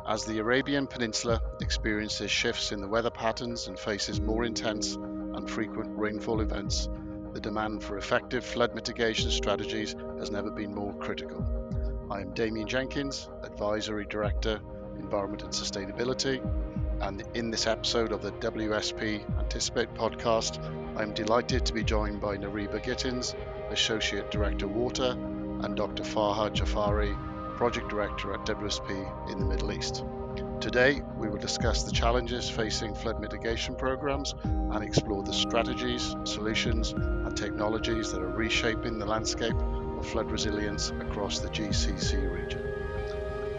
As the Arabian Peninsula experiences shifts in the weather patterns and faces more intense and frequent rainfall events, the demand for effective flood mitigation strategies has never been more critical. I am Daymion Jenkins, Advisory Director, Environment and Sustainability, and in this episode of the WSP Anticipate podcast, I am delighted to be joined by Nariba Gittins, Associate Director Water, and Dr. Farhad Jafari, Project Director at WSP in the Middle East. Today, we will discuss the challenges facing flood mitigation programs and explore the strategies, solutions, and technologies that are reshaping the landscape of flood resilience across the GCC region.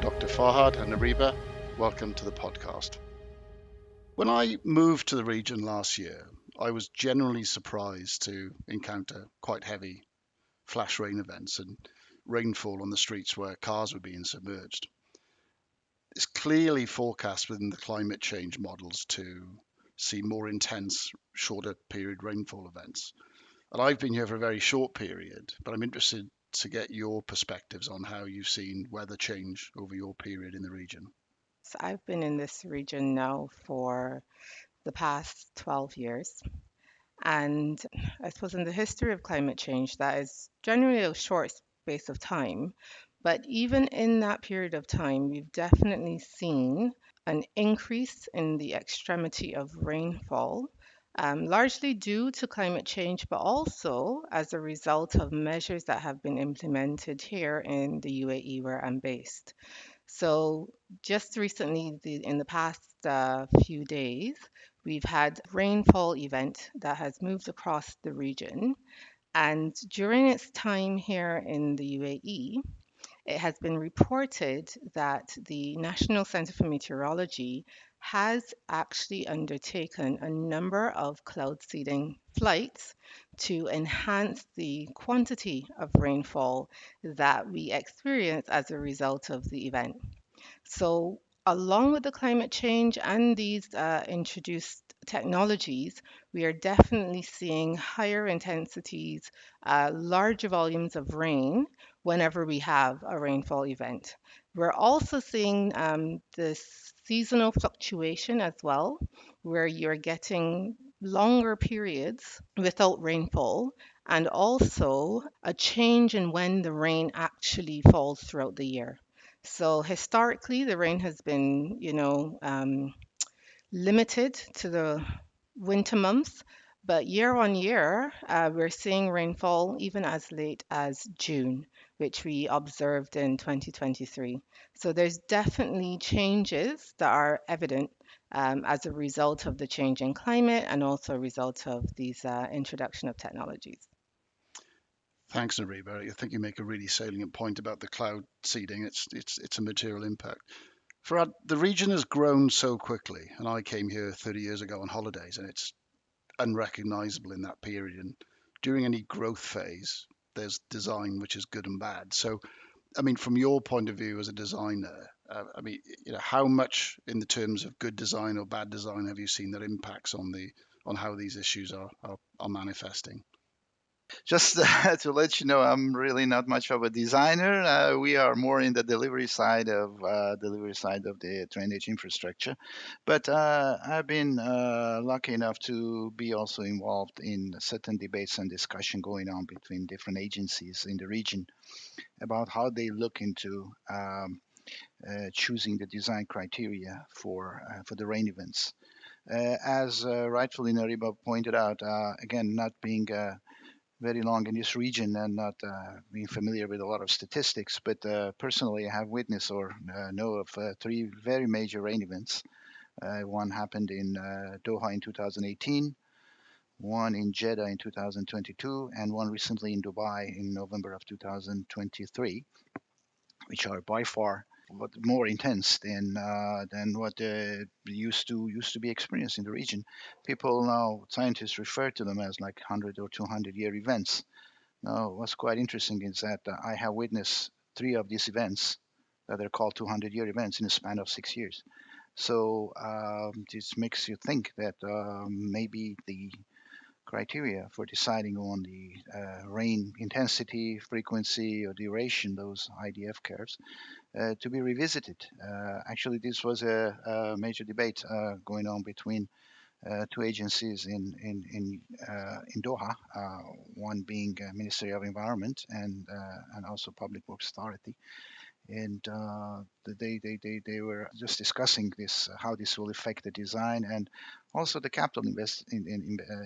Dr. Farhad and Nariba, welcome to the podcast. When I moved to the region last year, I was generally surprised to encounter quite heavy flash rain events and rainfall on the streets where cars were being submerged. It's clearly forecast within the climate change models to see more intense, shorter period rainfall events. And I've been here for a very short period, but I'm interested to get your perspectives on how you've seen weather change over your period in the region. So I've been in this region now for the past 12 years. And I suppose in the history of climate change, that is generally a short space of time. But even in that period of time, we've definitely seen an increase in the extremity of rainfall, largely due to climate change, but also as a result of measures that have been implemented here in the UAE where I'm based. So just recently, in the past few days, we've had rainfall event that has moved across the region. And during its time here in the UAE, it has been reported that the National Center for Meteorology has actually undertaken a number of cloud seeding flights to enhance the quantity of rainfall that we experience as a result of the event. So, along with the climate change and these introduced technologies, we are definitely seeing higher intensities, larger volumes of rain whenever we have a rainfall event. We're also seeing this seasonal fluctuation as well, where you're getting longer periods without rainfall, and also a change in when the rain actually falls throughout the year. So historically, the rain has been, limited to the winter months, but year on year, we're seeing rainfall even as late as June, which we observed in 2023. So there's definitely changes that are evident as a result of the change in climate and also a result of these introduction of technologies. Thanks, Nariba. I think you make a really salient point about the cloud seeding. It's a material impact. Farhad, the region has grown so quickly, and I came here 30 years ago on holidays, and it's unrecognizable in that period. And during any growth phase, there's design which is good and bad. So, I mean, from your point of view as a designer, how much in the terms of good design or bad design have you seen that impacts on how these issues are manifesting? Just to let you know, I'm really not much of a designer. We are more in the delivery side of the drainage infrastructure. But I've been lucky enough to be also involved in certain debates and discussion going on between different agencies in the region about how they look into choosing the design criteria for the rain events. As rightfully Nariba pointed out, again, not being very long in this region and not being familiar with a lot of statistics, but personally, I have witnessed or know of three very major rain events. One happened in Doha in 2018, one in Jeddah in 2022, and one recently in Dubai in November of 2023, which are by far more intense than what used to be experienced in the region. People now, scientists refer to them as like 100 or 200-year events. Now, what's quite interesting is that I have witnessed three of these events that are called 200-year events in a span of 6 years. So this makes you think that maybe the criteria for deciding on the rain intensity, frequency, or duration, those IDF curves, to be revisited. Actually, this was a major debate going on between two agencies in Doha, one being Ministry of Environment and also Public Works Authority. And they were just discussing this, how this will affect the design and also the capital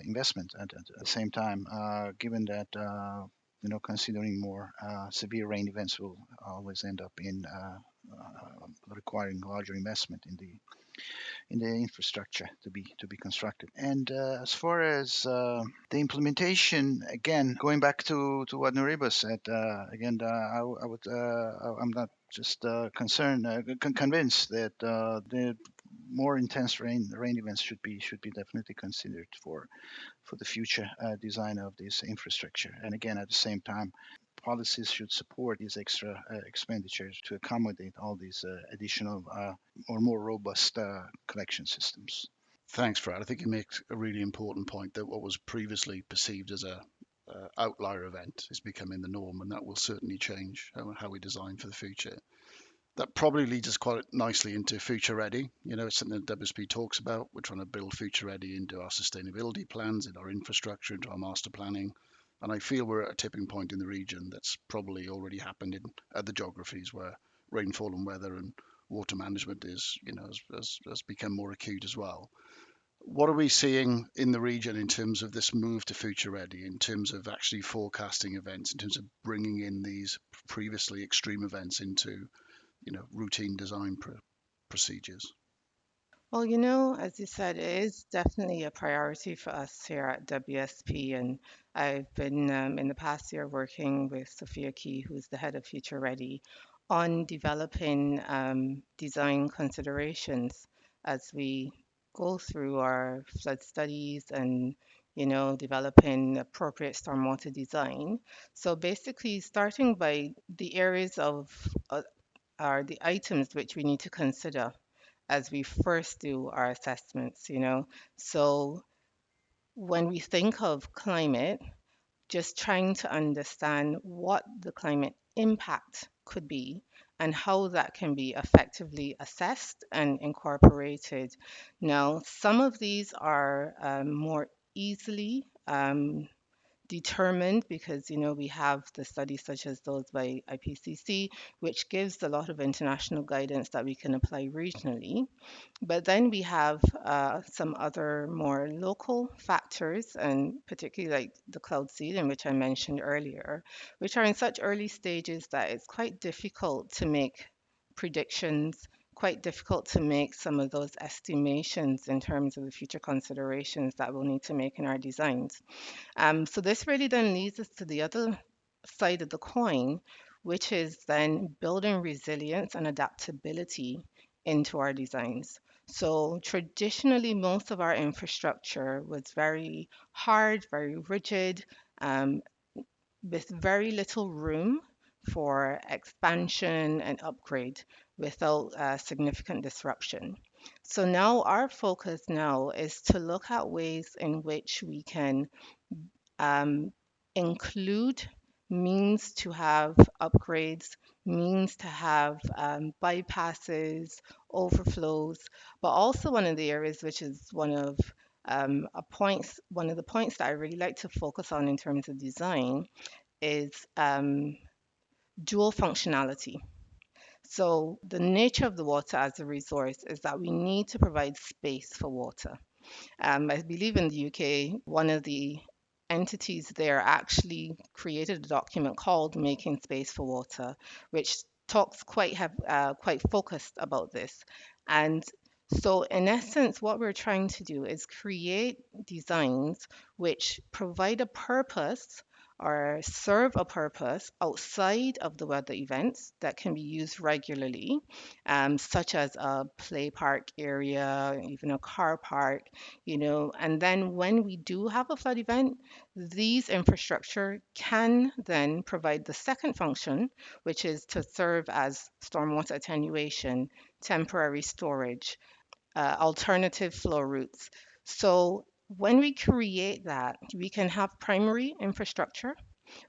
investment at the same time, given that considering more severe rain events will always end up in requiring larger investment in the infrastructure to be constructed. And as far as the implementation, again, going back to what Nuriba said, I'm not just convinced that the more intense rain events should be definitely considered for the future design of this infrastructure. And again, at the same time, policies should support these extra expenditures to accommodate all these additional or more robust collection systems. Thanks, Fred. I think you make a really important point that what was previously perceived as a outlier event is becoming the norm, and that will certainly change how we design for the future. That probably leads us quite nicely into future ready. It's something that WSP talks about. We're trying to build future ready into our sustainability plans, in our infrastructure, into our master planning. And I feel we're at a tipping point in the region that's probably already happened in other geographies where rainfall and weather and water management has become more acute as well. What are we seeing in the region in terms of this move to future ready, in terms of actually forecasting events, in terms of bringing in these previously extreme events into routine design procedures? Well, as you said, it is definitely a priority for us here at WSP. And I've been in the past year working with Sophia Key, who's the head of Future Ready, on developing design considerations as we go through our flood studies and developing appropriate stormwater design. So basically, starting by the areas of are the items which we need to consider as we first do our assessments. So when we think of climate, just trying to understand what the climate impact could be and how that can be effectively assessed and incorporated. Now, some of these are more easily determined because we have the studies such as those by IPCC, which gives a lot of international guidance that we can apply regionally. But then we have some other more local factors, and particularly like the cloud seeding, which I mentioned earlier, which are in such early stages that it's quite difficult to make predictions, quite difficult to make some of those estimations in terms of the future considerations that we'll need to make in our designs. So this really then leads us to the other side of the coin, which is then building resilience and adaptability into our designs. So traditionally, most of our infrastructure was very hard, very rigid, um, with very little room for expansion and upgrade without significant disruption. So now our focus now is to look at ways in which we can um, include means to have upgrades, means to have bypasses, overflows, but also one of the areas which is one of the points that I really like to focus on in terms of design is dual functionality. So the nature of the water as a resource is that we need to provide space for water. I believe in the UK, one of the entities there actually created a document called Making Space for Water, which talks quite focused about this. And so, in essence, what we're trying to do is create designs which provide a purpose or serve a purpose outside of the weather events that can be used regularly, such as a play park area, even a car park, and then when we do have a flood event, these infrastructure can then provide the second function, which is to serve as stormwater attenuation, temporary storage, alternative flow routes. So When we create that, we can have primary infrastructure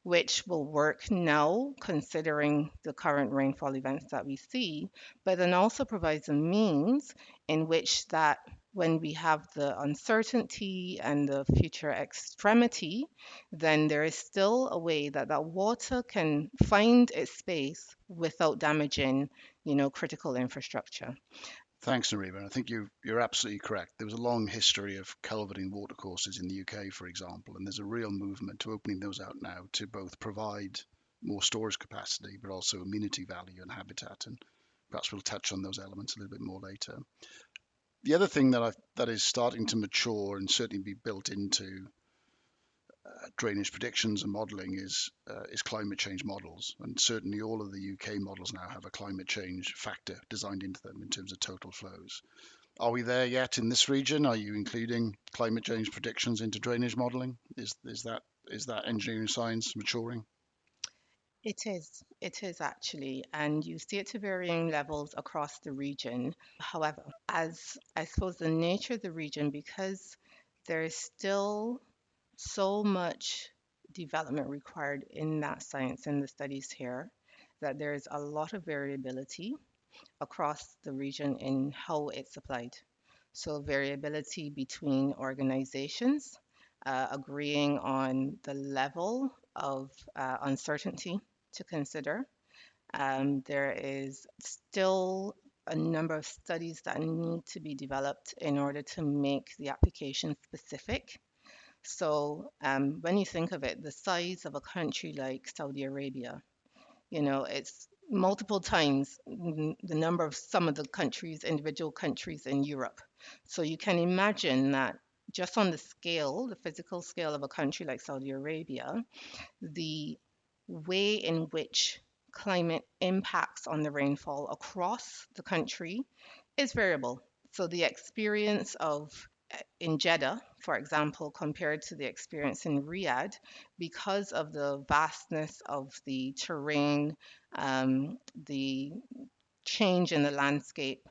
which will work now considering the current rainfall events that we see, but then also provides a means in which that when we have the uncertainty and the future extremity, then there is still a way that that water can find its space without damaging, critical infrastructure. Thanks, Narima. I think you're absolutely correct. There was a long history of culverting watercourses in the UK, for example, and there's a real movement to opening those out now to both provide more storage capacity, but also amenity value and habitat. And perhaps we'll touch on those elements a little bit more later. The other thing that is starting to mature and certainly be built into drainage predictions and modelling is climate change models, and certainly all of the UK models now have a climate change factor designed into them in terms of total flows. Are we there yet in this region? Are you including climate change predictions into drainage modelling? Is that engineering science maturing? It is actually, and you see it to varying levels across the region. However, as I suppose the nature of the region, because there is still so much development required in that science in the studies here, that there is a lot of variability across the region in how it's applied. So, variability between organizations, agreeing on the level of uncertainty to consider. There is still a number of studies that need to be developed in order to make the application specific. So, when you think of it, the size of a country like Saudi Arabia, it's multiple times the number of some of the countries, individual countries in Europe. So you can imagine that just on the scale, the physical scale of a country like Saudi Arabia, the way in which climate impacts on the rainfall across the country is variable. So the experience of in Jeddah, for example, compared to the experience in Riyadh, because of the vastness of the terrain, the change in the landscape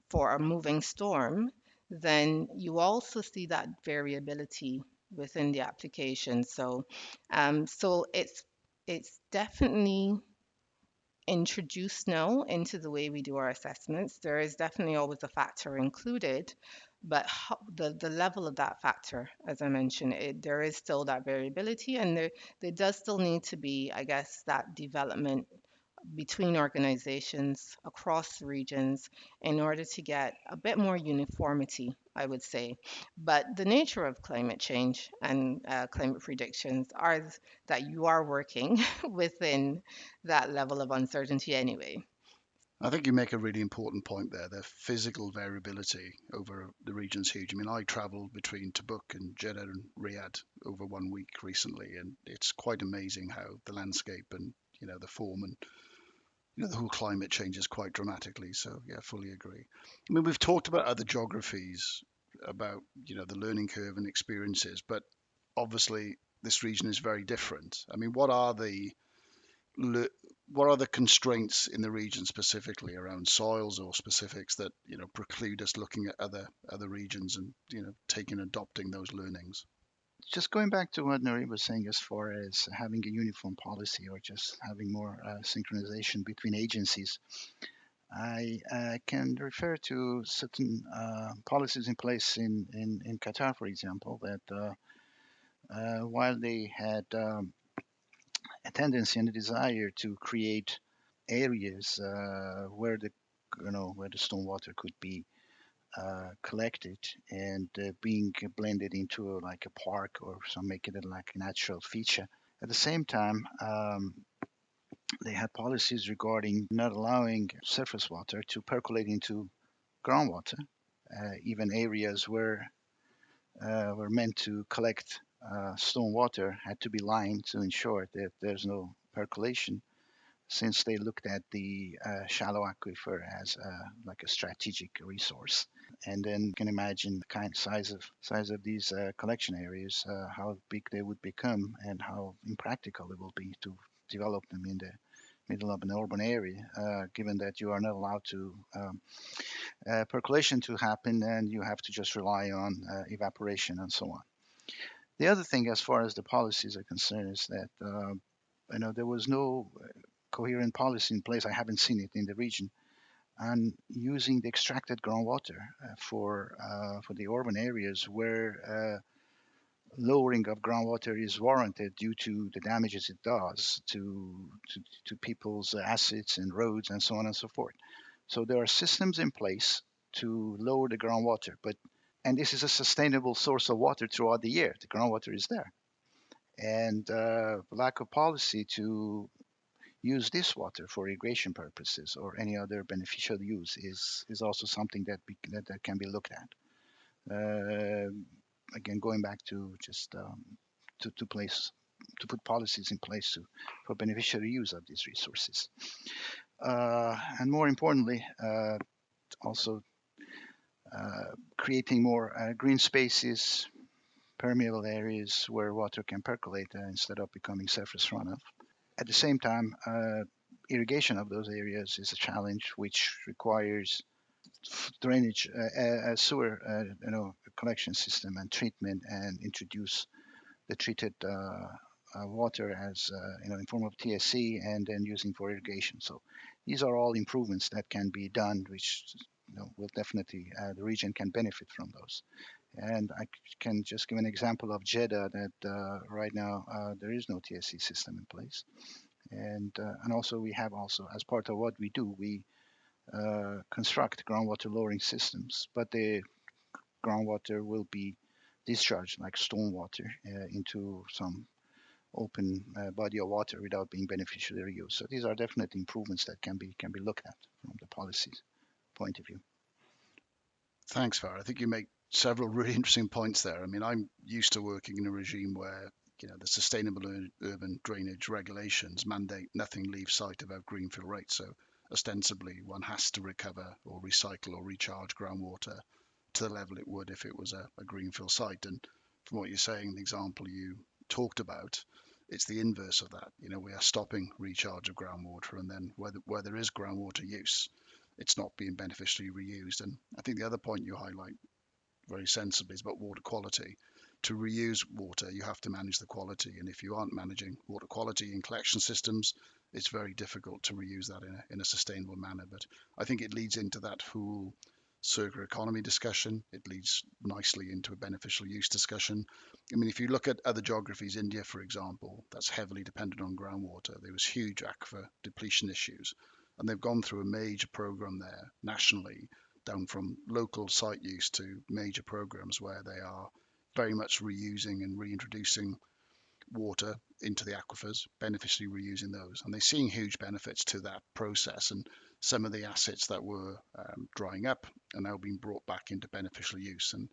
for a moving storm, then you also see that variability within the application. So it's definitely introduced now into the way we do our assessments. There is definitely always a factor included, but the level of that factor, as I mentioned, there is still that variability, and there does still need to be, I guess, that development between organizations across regions in order to get a bit more uniformity, I would say. But the nature of climate change and climate predictions are that you are working within that level of uncertainty anyway. I think you make a really important point there. The physical variability over the region's huge. I mean, I travelled between Tabuk and Jeddah and Riyadh over 1 week recently, and it's quite amazing how the landscape and the form and the whole climate changes quite dramatically. So yeah, fully agree. I mean, we've talked about other geographies, about the learning curve and experiences, but obviously this region is very different. I mean, what are the constraints in the region specifically around soils or specifics that preclude us looking at other regions and taking adopting those learnings? Just going back to what Nuri was saying as far as having a uniform policy or just having more synchronization between agencies, I can refer to certain policies in place in Qatar, for example, that while they had a tendency and a desire to create areas where the stormwater could be collected and being blended into like a park or some making it like a natural feature. At the same time, they had policies regarding not allowing surface water to percolate into groundwater. Even areas where were meant to collect storm water had to be lined to ensure that there's no percolation, since they looked at the shallow aquifer as like a strategic resource. And then you can imagine the kind size of these collection areas, how big they would become, and how impractical it will be to develop them in the middle of an urban area, given that you are not allowed to percolation to happen, and you have to just rely on evaporation and so on. The other thing, as far as the policies are concerned, is that there was no coherent policy in place. I haven't seen it in the region on using the extracted groundwater for the urban areas where lowering of groundwater is warranted due to the damages it does to people's assets and roads and so on and so forth. So there are systems in place to lower the groundwater, and this is a sustainable source of water throughout the year. The groundwater is there, and lack of policy to use this water for irrigation purposes or any other beneficial use is also something that can be looked at. Again, going back to just to place to put policies in place for beneficial use of these resources, and more importantly, also creating more green spaces, permeable areas where water can percolate instead of becoming surface runoff. At the same time, irrigation of those areas is a challenge which requires drainage, sewer, collection system and treatment, and introduce the treated water as in form of TSC, and then using for irrigation. So these are all improvements that can be done, which will definitely the region can benefit from those. And I can just give an example of Jeddah that right now there is no TSC system in place, and also we have also as part of what we do we construct groundwater lowering systems, but the groundwater will be discharged like stormwater into some open body of water without being beneficially reused. So these are definitely improvements that can be looked at from the policy point of view. Thanks, Farah. I think you make several really interesting points there. I mean, I'm used to working in a regime where the sustainable urban drainage regulations mandate nothing leave site above greenfield rates. So ostensibly, one has to recover or recycle or recharge groundwater to the level it would if it was a greenfield site. And from what you're saying, the example you talked about, it's the inverse of that. We are stopping recharge of groundwater, and then where there is groundwater use, it's not being beneficially reused. And I think the other point you highlight very sensibly is about water quality. To reuse water, you have to manage the quality, and if you aren't managing water quality in collection systems, it's very difficult to reuse that in a sustainable manner. But I think it leads into that whole circular economy discussion. It leads nicely into a beneficial use discussion. I mean, if you look at other geographies, India, for example, that's heavily dependent on groundwater. There was huge aquifer depletion issues, and they've gone through a major program there nationally, down from local site use to major programs where they are very much reusing and reintroducing water into the aquifers, beneficially reusing those. And they're seeing huge benefits to that process. And some of the assets that were drying up are now being brought back into beneficial use. And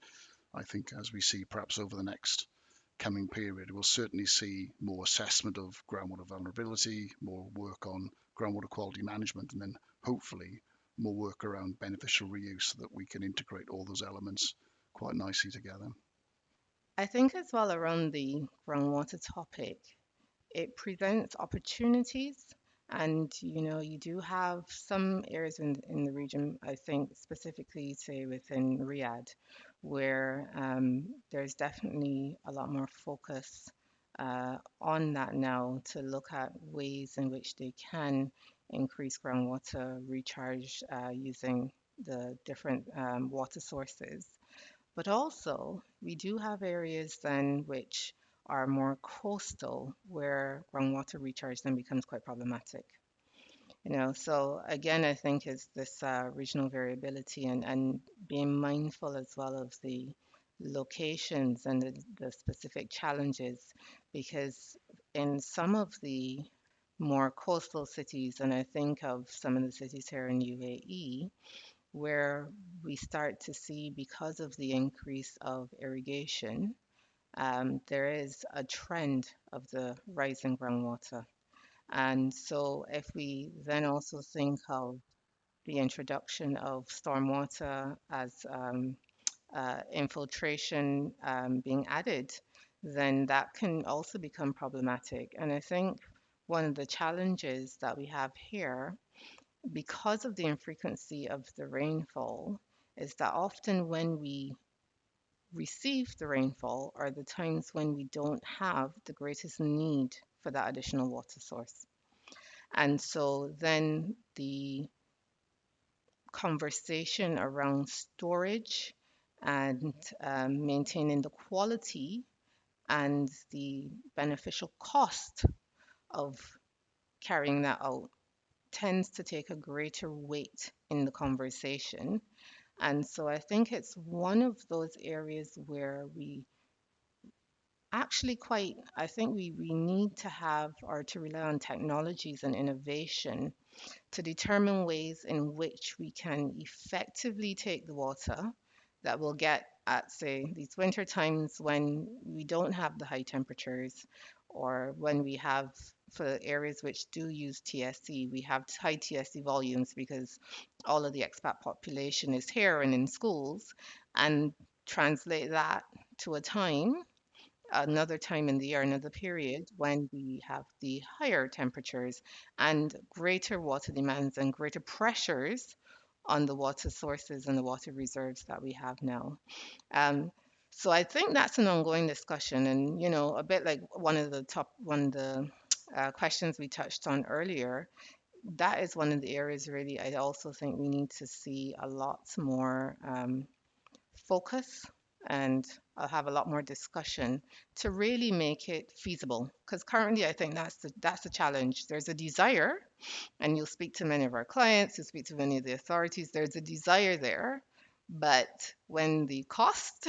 I think as we see perhaps over the next coming period, we'll certainly see more assessment of groundwater vulnerability, more work on groundwater quality management, and then hopefully more work around beneficial reuse so that we can integrate all those elements quite nicely together. I think as well around the groundwater topic, it presents opportunities. And you do have some areas in the region, I think specifically, say within Riyadh, where there's definitely a lot more focus on that now to look at ways in which they can increase groundwater recharge using the different water sources. But also, we do have areas then which are more coastal where groundwater recharge then becomes quite problematic. So again, I think is this regional variability and being mindful as well of the locations and the specific challenges, because in some of the more coastal cities, and I think of some of the cities here in UAE, where we start to see, because of the increase of irrigation, there is a trend of the rising groundwater. And so, if we then also think of the introduction of stormwater as infiltration being added, then that can also become problematic. And I think one of the challenges that we have here because of the infrequency of the rainfall, is that often when we receive the rainfall are the times when we don't have the greatest need for that additional water source. And so then the conversation around storage and maintaining the quality and the beneficial cost of carrying that out tends to take a greater weight in the conversation. And so I think it's one of those areas where we actually quite, I think we need to have or to rely on technologies and innovation to determine ways in which we can effectively take the water that we'll get at, say, these winter times when we don't have the high temperatures, or when we have, for areas which do use TSE, we have high TSE volumes because all of the expat population is here and in schools, and translate that to a time, another time in the year, another period when we have the higher temperatures and greater water demands and greater pressures on the water sources and the water reserves that we have now. Um, so I think that's an ongoing discussion, and a bit like one of the questions we touched on earlier. That is one of the areas really I also think we need to see a lot more focus, and I'll have a lot more discussion to really make it feasible. Because currently, I think that's the challenge. There's a desire, and you'll speak to many of our clients, you'll speak to many of the authorities. There's a desire there, but when the cost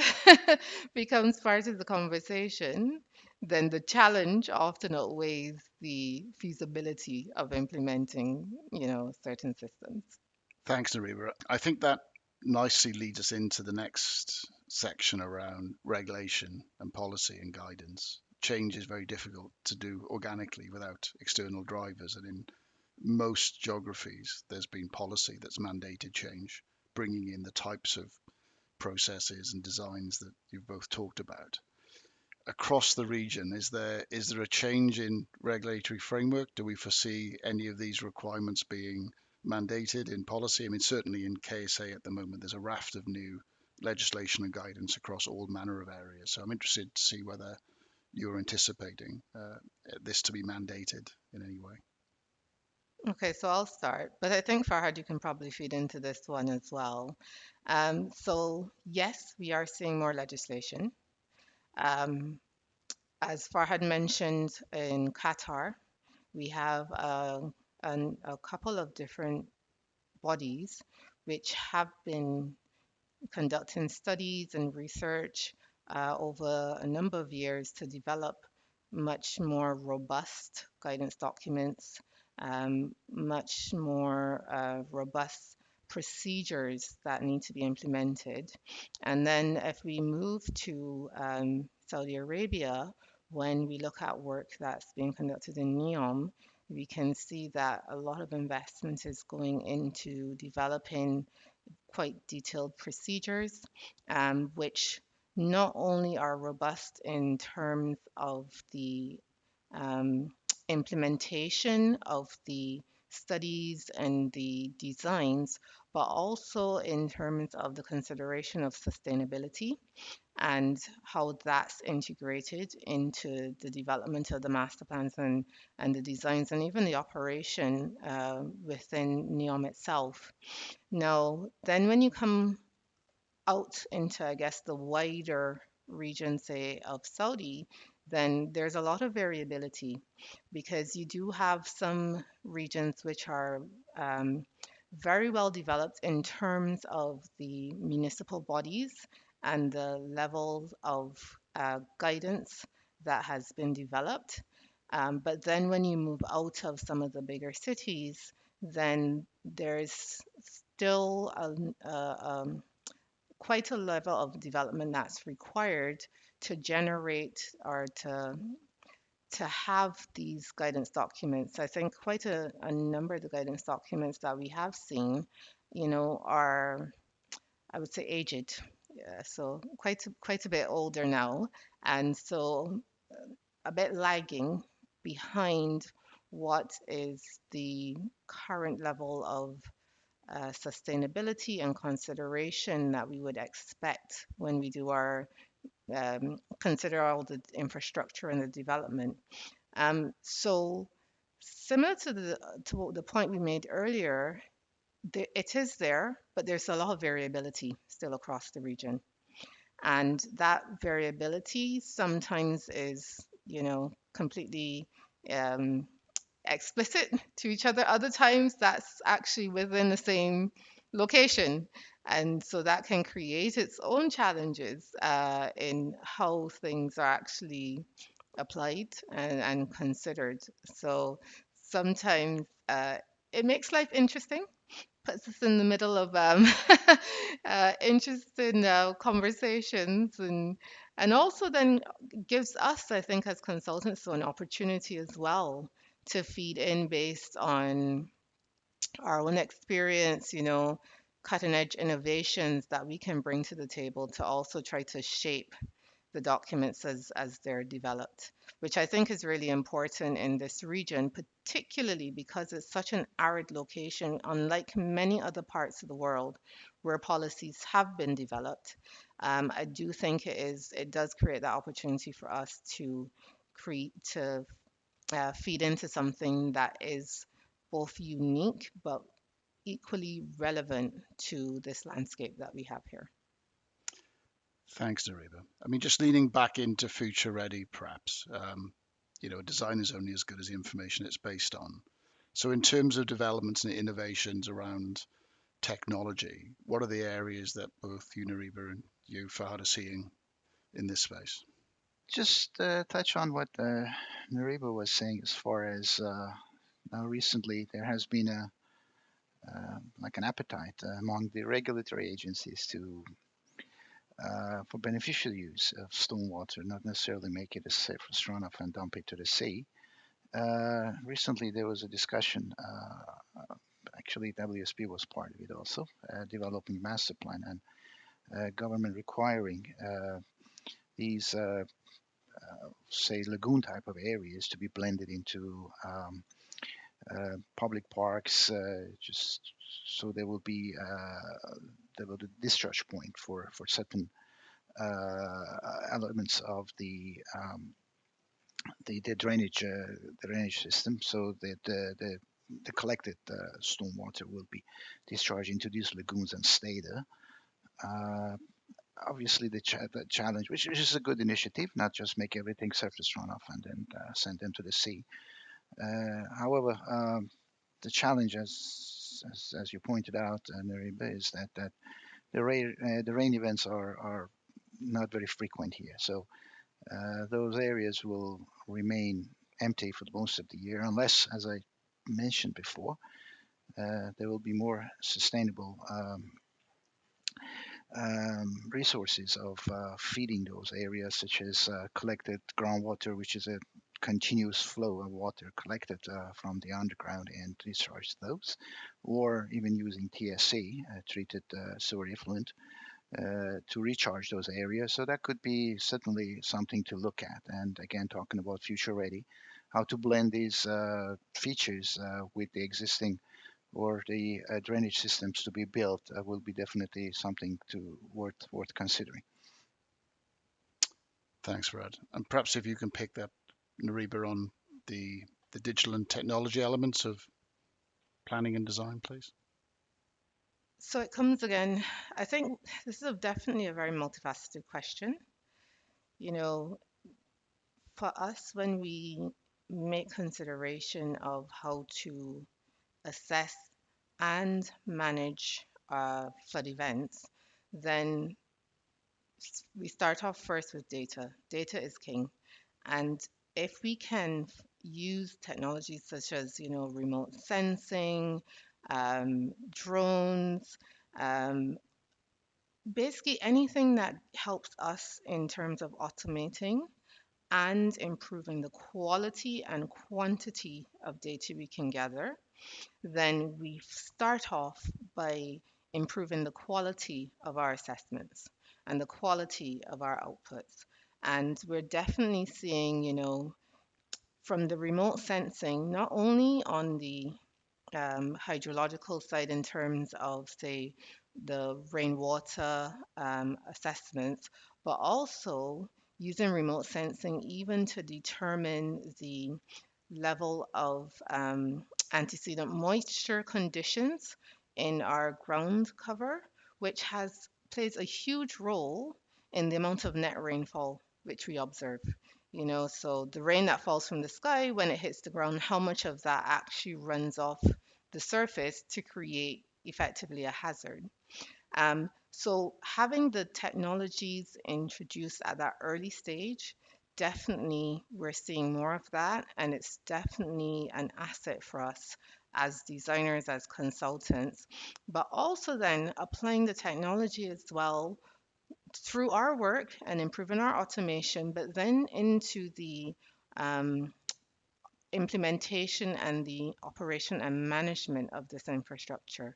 becomes part of the conversation, then the challenge often outweighs the feasibility of implementing, certain systems. Thanks, Nariba. I think that nicely leads us into the next section around regulation and policy and guidance. Change is very difficult to do organically without external drivers, and in most geographies, there's been policy that's mandated change, bringing in the types of processes and designs that you've both talked about. Across the region, is there a change in regulatory framework? Do we foresee any of these requirements being mandated in policy? I mean, certainly in KSA at the moment, there's a raft of new legislation and guidance across all manner of areas. So I'm interested to see whether you're anticipating this to be mandated in any way. Okay, so I'll start, but I think Farhad, you can probably feed into this one as well. So yes, we are seeing more legislation. Um, as Farhad mentioned, in Qatar, we have a couple of different bodies which have been conducting studies and research over a number of years to develop much more robust guidance documents, much more robust procedures that need to be implemented. And then if we move to Saudi Arabia, when we look at work that's being conducted in NEOM, we can see that a lot of investment is going into developing quite detailed procedures, which not only are robust in terms of the um, implementation of the studies and the designs, but also in terms of the consideration of sustainability and how that's integrated into the development of the master plans and the designs and even the operation within NEOM itself. Now, then when you come out into, I guess, the wider region, say, of Saudi, then there's a lot of variability because you do have some regions which are very well developed in terms of the municipal bodies and the levels of guidance that has been developed. But then when you move out of some of the bigger cities, then there's still quite a level of development that's required to generate or to have these guidance documents. I think quite a number of the guidance documents that we have seen, are, I would say, aged. Yeah, so quite a bit older now, and so a bit lagging behind what is the current level of sustainability and consideration that we would expect when we do our consider all the infrastructure and the development. So similar to the point we made earlier, it is there, but there's a lot of variability still across the region. And that variability sometimes is, completely um, explicit to each other. Other times that's actually within the same location. And so that can create its own challenges in how things are actually applied and considered. So sometimes it makes life interesting, puts us in the middle of interesting conversations, and also then gives us, I think, as consultants, so an opportunity as well to feed in based on our own experience, cutting edge innovations that we can bring to the table to also try to shape the documents as they're developed, which I think is really important in this region, particularly because it's such an arid location, unlike many other parts of the world where policies have been developed. I do think it does create that opportunity for us to create to feed into something that is both unique but equally relevant to this landscape that we have here. Thanks, Nariba. I mean, just leaning back into future ready, perhaps. Design is only as good as the information it's based on. So, in terms of developments and innovations around technology, what are the areas that both you, Nariba, and you, Fahad, are seeing in this space? Just touch on what Nariba was saying as far as now recently there has been a like an appetite among the regulatory agencies to for beneficial use of stormwater, not necessarily make it a surface runoff and dump it to the sea. Recently, there was a discussion. Actually, WSP was part of it also, developing master plan and government requiring these, say, lagoon type of areas to be blended into public parks, just so there will be discharge point for certain elements of the drainage system, so that the collected stormwater will be discharged into these lagoons and stay there. Obviously, the challenge, which is a good initiative, not just make everything surface runoff and then send them to the sea. However, the challenge, as you pointed out, Nariba, is that the rain events are not very frequent here. So those areas will remain empty for most of the year, unless, as I mentioned before, there will be more sustainable resources of feeding those areas, such as collected groundwater, which is a continuous flow of water collected from the underground and discharged those, or even using TSC, treated sewer effluent, to recharge those areas. So that could be certainly something to look at. And again, talking about future ready, how to blend these features with the existing or the drainage systems to be built will be definitely something to worth considering. Thanks, Fred. And perhaps if you can pick that, Nariba, on the digital and technology elements of planning and design, please. So it comes again, I think this is definitely a very multifaceted question. You know, for us, when we make consideration of how to assess and manage flood events, then we start off first with data. Data is king. And if we can use technologies such as, remote sensing, drones, um, basically anything that helps us in terms of automating and improving the quality and quantity of data we can gather, then we start off by improving the quality of our assessments and the quality of our outputs. And we're definitely seeing, from the remote sensing, not only on the hydrological side in terms of, say, the rainwater assessments, but also using remote sensing even to determine the level of antecedent moisture conditions in our ground cover, which has plays a huge role in the amount of net rainfall which we observe. So the rain that falls from the sky when it hits the ground, how much of that actually runs off the surface to create effectively a hazard. So having the technologies introduced at that early stage, definitely we're seeing more of that, and it's definitely an asset for us as designers, as consultants, but also then applying the technology as well through our work and improving our automation, but then into the um, implementation and the operation and management of this infrastructure.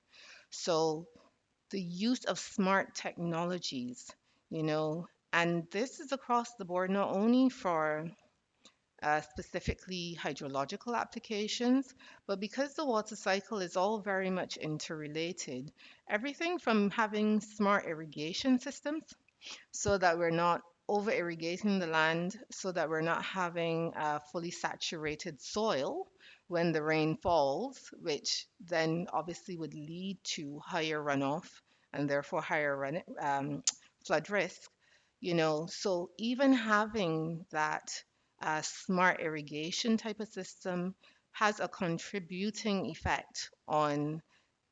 So the use of smart technologies, you know, and this is across the board, not only for specifically hydrological applications, but because the water cycle is all very much interrelated, everything from having smart irrigation systems so that we're not over irrigating the land, so that we're not having fully saturated soil when the rain falls, which then obviously would lead to higher runoff and therefore higher flood risk. So even having that smart irrigation type of system has a contributing effect on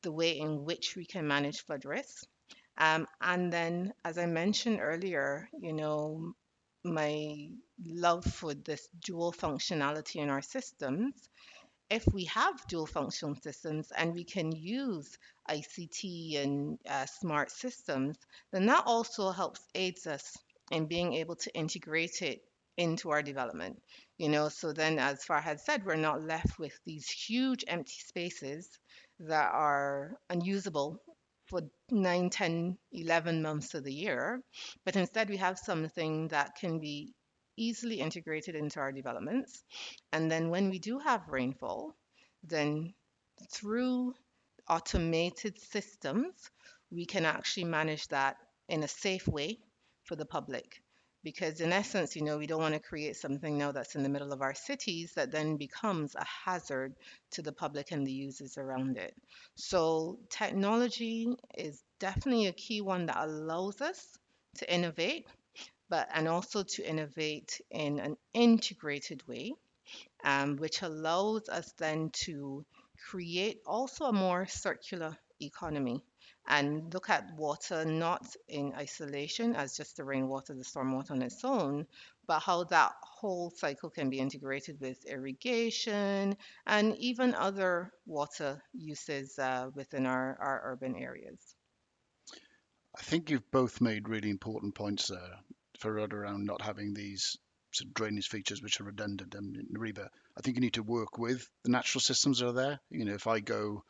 the way in which we can manage flood risk. And then, as I mentioned earlier, my love for this dual functionality in our systems. If we have dual functional systems and we can use ICT and smart systems, then that also helps aids us in being able to integrate it into our development. So then, as Farhad said, we're not left with these huge empty spaces that are unusable for 9, 10, 11 months of the year, but instead we have something that can be easily integrated into our developments. And then when we do have rainfall, then through automated systems, we can actually manage that in a safe way for the public. Because in essence, we don't want to create something now that's in the middle of our cities that then becomes a hazard to the public and the users around it. So technology is definitely a key one that allows us to innovate, and also to innovate in an integrated way, which allows us then to create also a more circular economy and look at water not in isolation as just the rainwater, the stormwater on its own, but how that whole cycle can be integrated with irrigation and even other water uses within our urban areas. I think you've both made really important points there, Farad, around not having these sort of drainage features which are redundant. And Nariba, I think you need to work with the natural systems that are there. If I go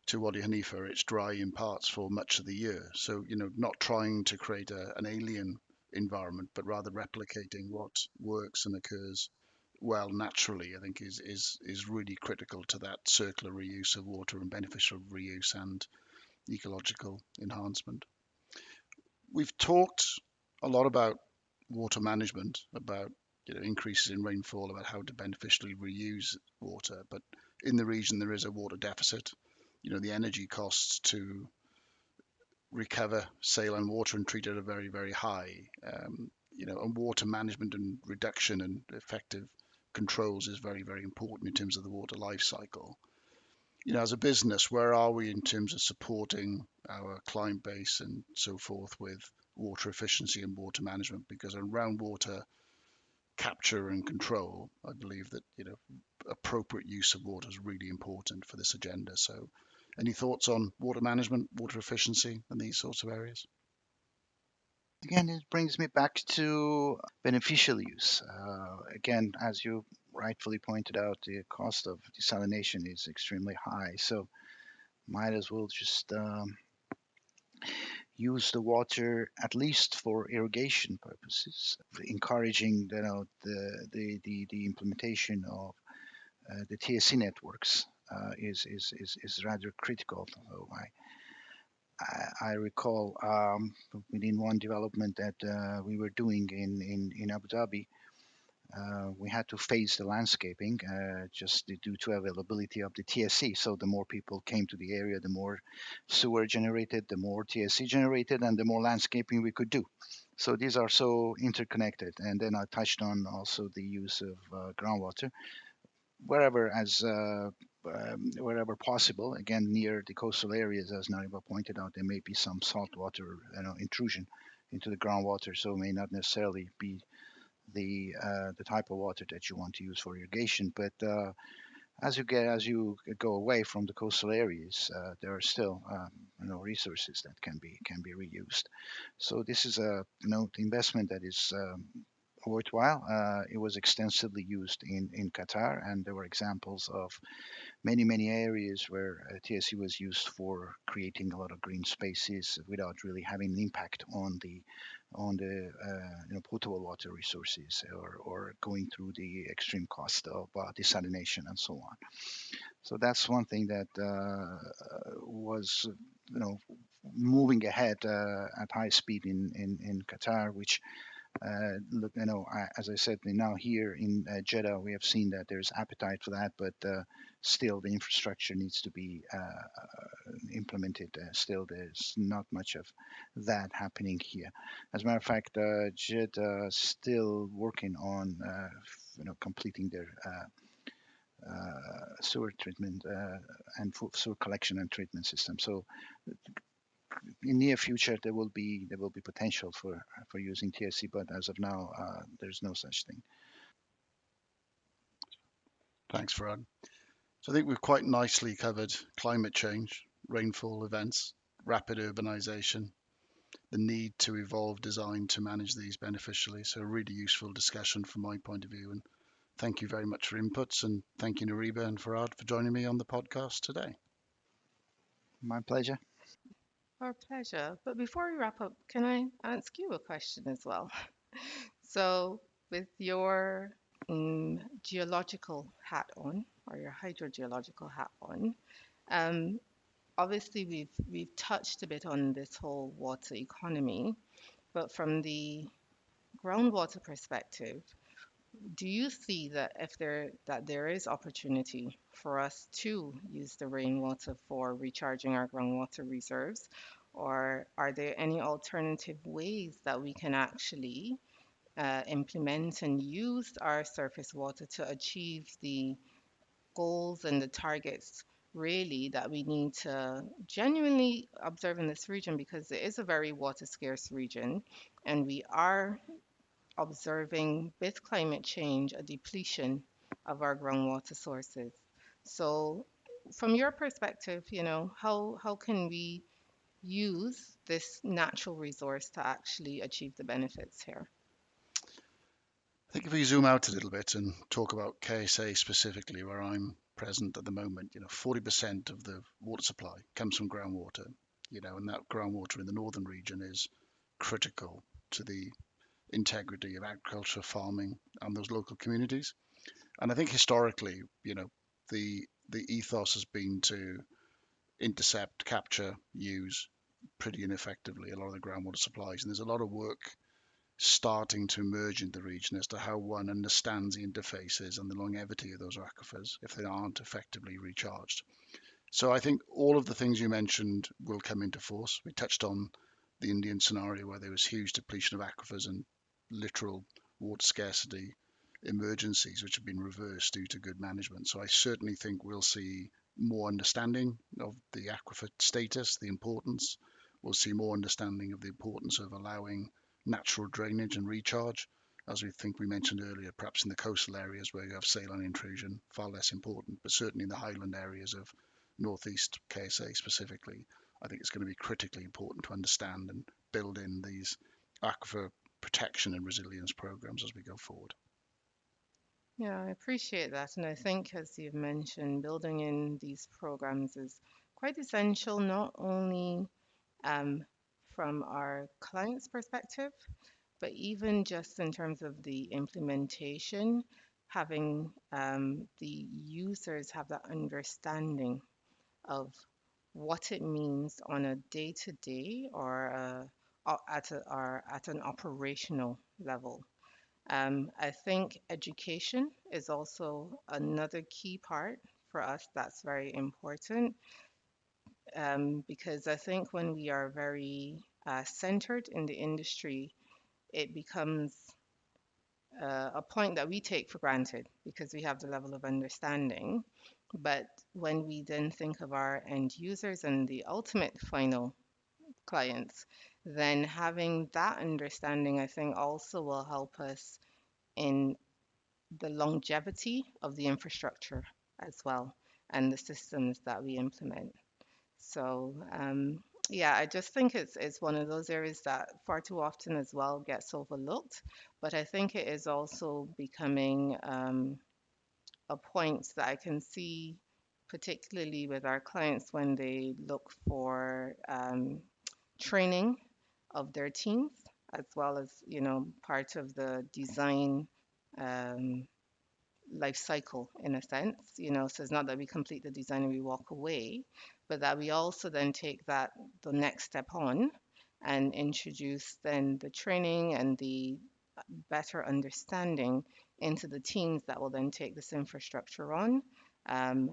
to Wadi Hanifa, it's dry in parts for much of the year. So, not trying to create an alien environment, but rather replicating what works and occurs well naturally, I think is really critical to that circular reuse of water and beneficial reuse and ecological enhancement. We've talked a lot about water management, about increases in rainfall, about how to beneficially reuse water. But in the region, there is a water deficit. The energy costs to recover saline water and treat it are very, very high. And water management and reduction and effective controls is very, very important in terms of the water life cycle. As a business, where are we in terms of supporting our client base and so forth with water efficiency and water management? Because around water capture and control, I believe that appropriate use of water is really important for this agenda. So, any thoughts on water management, water efficiency, and these sorts of areas? Again, it brings me back to beneficial use. Again, as you rightfully pointed out, the cost of desalination is extremely high. So might as well just use the water at least for irrigation purposes, encouraging the implementation of the TSC networks is rather critical. So I recall within one development that we were doing in Abu Dhabi, we had to phase the landscaping just due to availability of the TSC. So the more people came to the area, the more sewer generated, the more TSC generated, and the more landscaping we could do. So these are so interconnected. And then I touched on also the use of groundwater wherever wherever possible. Again, near the coastal areas, as Nariba pointed out, there may be some saltwater intrusion into the groundwater, so it may not necessarily be the type of water that you want to use for irrigation. But as you go away from the coastal areas, there are still resources that can be reused. So this is a investment that is worthwhile. It was extensively used in Qatar, and there were examples of many areas where TSC was used for creating a lot of green spaces without really having an impact on the potable water resources or going through the extreme cost of desalination and so on. So that's one thing that was moving ahead at high speed in Qatar, which look, as I said, now here in Jeddah, we have seen that there's appetite for that, but still the infrastructure needs to be implemented. Still, there's not much of that happening here. As a matter of fact, Jeddah still working on, completing their sewer treatment and sewer collection and treatment system. So in near future there will be potential for using TSC, but as of now there's no such thing. Thanks, Farad. So I think we've quite nicely covered climate change, rainfall events, rapid urbanisation, the need to evolve design to manage these beneficially. So a really useful discussion from my point of view. And thank you very much for inputs, and thank you, Nariba and Farad, for joining me on the podcast today. My pleasure. Our pleasure. But before we wrap up, can I ask you a question as well? So, with your geological hat on, or your hydrogeological hat on, um, obviously we've touched a bit on this whole water economy, but from the groundwater perspective, do you see that there is opportunity for us to use the rainwater for recharging our groundwater reserves, or are there any alternative ways that we can actually implement and use our surface water to achieve the goals and the targets really that we need to genuinely observe in this region, because it is a very water scarce region and we are observing with climate change a depletion of our groundwater sources. So from your perspective, how can we use this natural resource to actually achieve the benefits here? I think if we zoom out a little bit and talk about KSA specifically, where I'm present at the moment, 40% of the water supply comes from groundwater, and that groundwater in the northern region is critical to the integrity of agriculture, farming, and those local communities. And I think historically, the ethos has been to intercept, capture, use pretty ineffectively a lot of the groundwater supplies. And there's a lot of work starting to emerge in the region as to how one understands the interfaces and the longevity of those aquifers if they aren't effectively recharged. So I think all of the things you mentioned will come into force. We touched on the Indian scenario where there was huge depletion of aquifers and literal water scarcity emergencies which have been reversed due to good management. So I certainly think we'll see more understanding of the aquifer status, the importance. We'll see more understanding of the importance of allowing natural drainage and recharge. As we mentioned earlier, perhaps in the coastal areas where you have saline intrusion, far less important, but certainly in the highland areas of northeast KSA specifically, I think it's going to be critically important to understand and build in these aquifer protection and resilience programs as we go forward. Yeah, I appreciate that. And I think, as you've mentioned, building in these programs is quite essential, not only um, from our client's perspective, but even just in terms of the implementation, having the users have that understanding of what it means on a day-to-day or at an operational level. I think education is also another key part for us that's very important, because I think when we are very centered in the industry, it becomes a point that we take for granted because we have the level of understanding. But when we then think of our end users and the ultimate final clients, then having that understanding, I think, also will help us in the longevity of the infrastructure as well and the systems that we implement. So, yeah, I just think it's one of those areas that far too often as well gets overlooked. But I think it is also becoming a point that I can see, particularly with our clients when they look for training of their teams, as well as, part of the design um, life cycle in a sense, so it's not that we complete the design and we walk away, but that we also then take that the next step on and introduce then the training and the better understanding into the teams that will then take this infrastructure on. Um,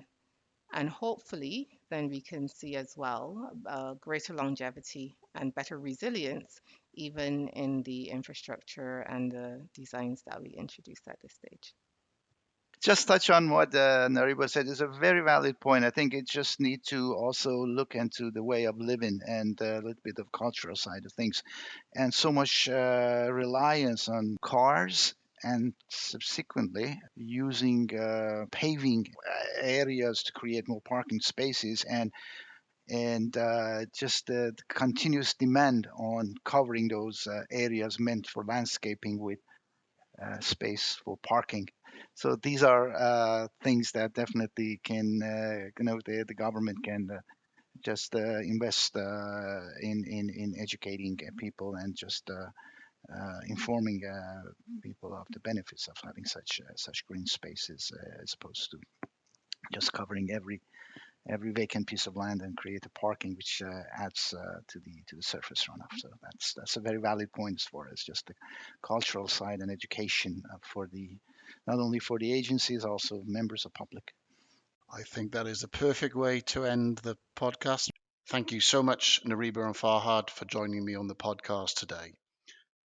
and hopefully, then we can see as well greater longevity and better resilience, even in the infrastructure and the designs that we introduce at this stage. Just touch on what Nariba said is a very valid point. I think it just need to also look into the way of living and a little bit of cultural side of things. And so much reliance on cars and subsequently using paving areas to create more parking spaces and just the continuous demand on covering those areas meant for landscaping with space for parking. So these are things that definitely can, the government can just invest in educating people and just informing people of the benefits of having such green spaces as opposed to just covering every vacant piece of land and create a parking which adds to the surface runoff. So that's a very valid point as far as just the cultural side and education for the not only for the agencies, also members of public. I think that is a perfect way to end the podcast. Thank you so much, Nariba and Farhad, for joining me on the podcast today.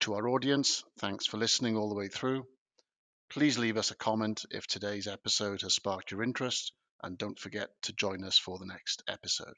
To our audience, thanks for listening all the way through. Please leave us a comment if today's episode has sparked your interest, and don't forget to join us for the next episode.